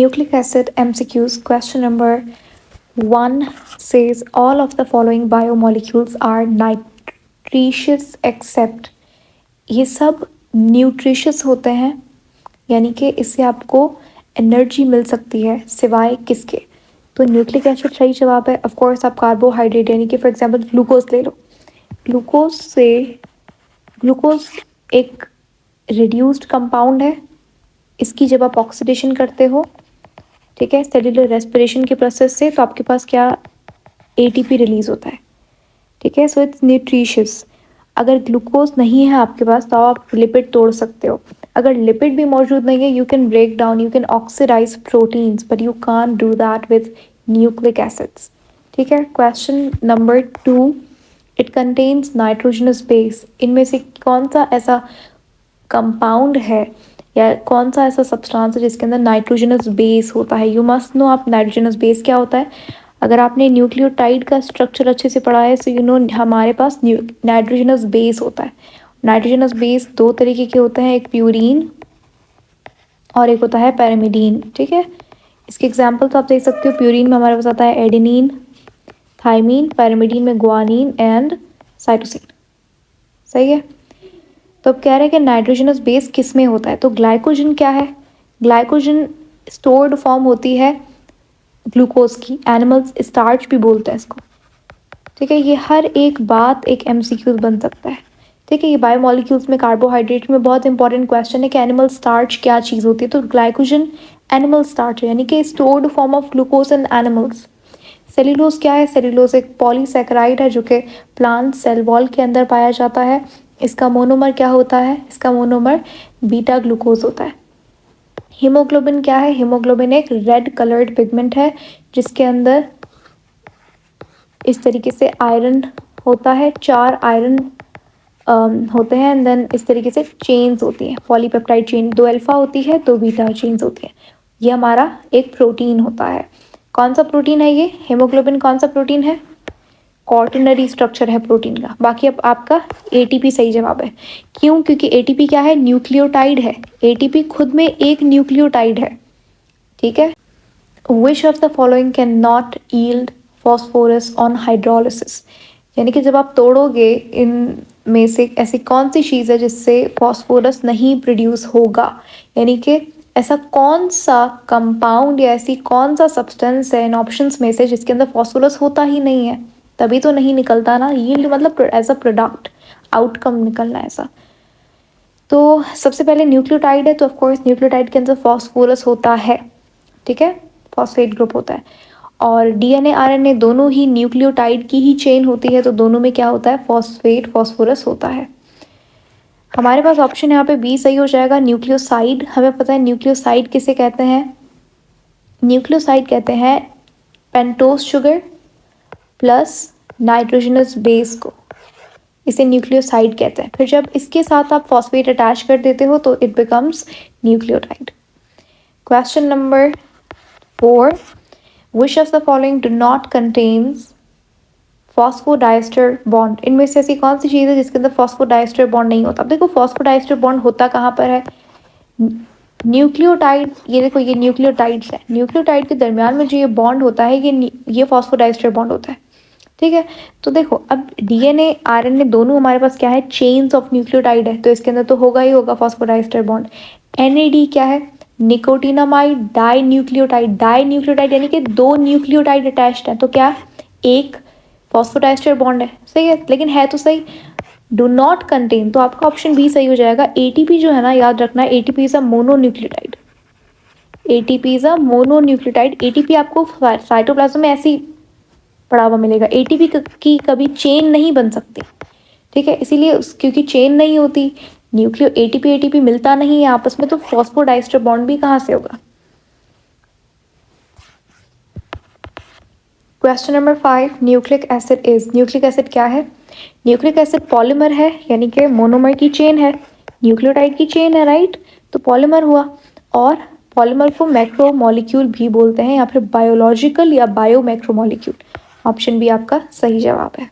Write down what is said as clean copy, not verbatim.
Nucleic acid MCQs. Question number 1 says all of the following biomolecules are nutritious except. ये सब nutritious होते हैं, यानी कि इससे आपको एनर्जी मिल सकती है, सिवाय किसके? तो न्यूक्लिक एसिड सही जवाब है। ऑफ कोर्स आप कार्बोहाइड्रेट यानी कि फॉर एग्जांपल ग्लूकोज ले लो। ग्लूकोज एक रिड्यूस्ड कंपाउंड है। इसकी जब आप ऑक्सीडेशन करते हो, ठीक है, सेल्यूलर रेस्पिरेशन के प्रोसेस से, तो आपके पास क्या एटीपी रिलीज होता है, ठीक है। So it's nutritious. अगर ग्लूकोज नहीं है आपके पास तो आप लिपिड तोड़ सकते हो। अगर लिपिड भी मौजूद नहीं है, you can break down, you can oxidize proteins, but you can't do that with nucleic acids, ठीक है। Question number 2, it contains nitrogenous base. इनमें से कौन सा ऐसा कंपाउंड है या कौन सा ऐसा सब्सटेंस है जिसके अंदर नाइट्रोजनस बेस होता है? यू मस्ट नो आप नाइट्रोजनस बेस क्या होता है। अगर आपने न्यूक्लियोटाइड का स्ट्रक्चर अच्छे से पढ़ा है, सो यू नो हमारे पास नाइट्रोजनस बेस होता है। नाइट्रोजनस बेस दो तरीके के होते हैं, एक प्यूरीन और एक होता है पैरामिडीन, ठीक है। इसके एग्जाम्पल तो आप देख सकते हो। प्यूरीन में हमारे पास आता है एडेनिन, थाइमीन, पैरामिडीन में ग्वानिन एंड साइटोसिन, सही है। तो अब कह रहे हैं कि नाइट्रोजनस बेस किस में होता है, तो ग्लाइकोजन क्या है? ग्लाइकोजन स्टोर्ड फॉर्म होती है ग्लूकोज की, एनिमल्स स्टार्च भी बोलते हैं इसको, ठीक है। ये हर एक बात एक एमसीक्यू बन सकता है, ठीक है। ये बायोमोलिक्यूल्स में, कार्बोहाइड्रेट में बहुत इंपॉर्टेंट क्वेश्चन है कि एनिमल स्टार्च क्या चीज़ होती है। तो ग्लाइकोजन एनिमल स्टार्च है, यानी कि stored form of glucose in animals. Cellulose क्या है? सेल्यूलोज एक पॉलीसैकेराइड है जो कि प्लांट सेल वॉल के अंदर पाया जाता है। इसका मोनोमर क्या होता है? इसका मोनोमर बीटा ग्लूकोज होता है। हीमोग्लोबिन क्या है? हीमोग्लोबिन एक रेड कलर्ड पिगमेंट है जिसके अंदर इस तरीके से आयरन होता है, 4 आयरन होते हैं, एंड देन इस तरीके से चेन्स होती हैं, पॉलीपेप्टाइड चेन, 2 अल्फा होती है, 2 बीटा चेन्स होती है। ये हमारा एक प्रोटीन होता है। कौन सा प्रोटीन है ये? हीमोग्लोबिन कौन सा प्रोटीन है? क्वार्टरनरी स्ट्रक्चर है प्रोटीन का। बाकी अब आपका एटीपी सही जवाब है। क्यों? क्योंकि एटीपी क्या है? न्यूक्लियोटाइड है। एटीपी खुद में एक न्यूक्लियोटाइड है, ठीक है। Which of the following can not yield phosphorus on hydrolysis, यानी कि जब आप तोड़ोगे इन में से ऐसी कौन सी चीज़ है जिससे फॉस्फोरस नहीं प्रोड्यूस होगा, यानी कि ऐसा कौन सा कंपाउंड या ऐसी कौन सा सब्सटेंस है इन ऑप्शंस में से जिसके अंदर फॉस्फोरस होता ही नहीं है, तभी तो नहीं निकलता ना। यील्ड मतलब एज अ प्रोडक्ट, आउटकम निकलना ऐसा। तो सबसे पहले न्यूक्लियोटाइड है, तो ऑफकोर्स न्यूक्लियोटाइड के अंदर फॉस्फोरस होता है, ठीक है, फॉस्फेट ग्रुप होता है। और डीएनए आरएनए दोनों ही न्यूक्लियोटाइड की ही चेन होती है, तो दोनों में क्या होता है? फॉस्फेट फॉस्फोरस होता है। हमारे पास ऑप्शन यहाँ पे बी सही हो जाएगा, न्यूक्लियोसाइड। हमें पता है न्यूक्लियोसाइड किसे कहते हैं? न्यूक्लियोसाइड कहते हैं pentose sugar plus nitrogenous base को, इसे न्यूक्लियोसाइड कहते हैं। फिर जब इसके साथ आप फॉस्फेट अटैच कर देते हो तो it becomes nucleotide. Question number 4, which of the following do not contains phosphodiester bond. इनमें से ऐसी कौन सी चीज़ है जिसके अंदर फॉस्फोडाइस्टर बॉन्ड नहीं होता? अब देखो फॉस्फोडाइस्टर बॉन्ड होता कहाँ पर है? न्यूक्लियोटाइड, ये देखो ये न्यूक्लियोटाइड्स है, न्यूक्लियोटाइड के दरमियान में जो ये बॉन्ड होता है ये फॉस्फोडाइस्टर बॉन्ड होता है, ठीक है। तो देखो अब डीएनए आरएनए दोनों हमारे पास क्या है? चेन्स ऑफ न्यूक्लियोटाइड है, तो इसके अंदर तो होगा ही होगा फॉस्फोडाइस्टर बॉन्ड। एनएडी क्या है? Nicotinamide dinucleotide. Dinucleotide यानी कि 2 न्यूक्लियोटाइड अटैच्ड है, तो क्या एक फॉस्फोडाइस्टर बॉन्ड है, सही है, लेकिन है तो सही। डू नॉट कंटेन, तो आपका ऑप्शन बी सही हो जाएगा। एटीपी जो है ना, याद रखना, ATP is a mononucleotide. ATP is a mononucleotide. ATP आपको साइटोप्लाज्म में ऐसी पड़ा हुआ मिलेगा। एटीपी की कभी चेन नहीं बन सकती, ठीक है, इसीलिए क्योंकि चेन नहीं होती, न्यूक्लियो एटीपी एटीपी मिलता नहीं है आपस में, तो फॉस्फोडाइस्टर बॉन्ड भी कहाँ से होगा? Question number 5, nucleic acid is. Nucleic acid क्या है? न्यूक्लिक एसिड पॉलीमर है, यानी कि मोनोमर की चेन है, न्यूक्लियोटाइड की चेन है, राइट, तो पॉलीमर हुआ। और पॉलीमर को मैक्रोमोलिक्यूल भी बोलते हैं, या फिर बायोलॉजिकल या बायो मैक्रोमोलिक्यूल। ऑप्शन बी आपका सही जवाब है।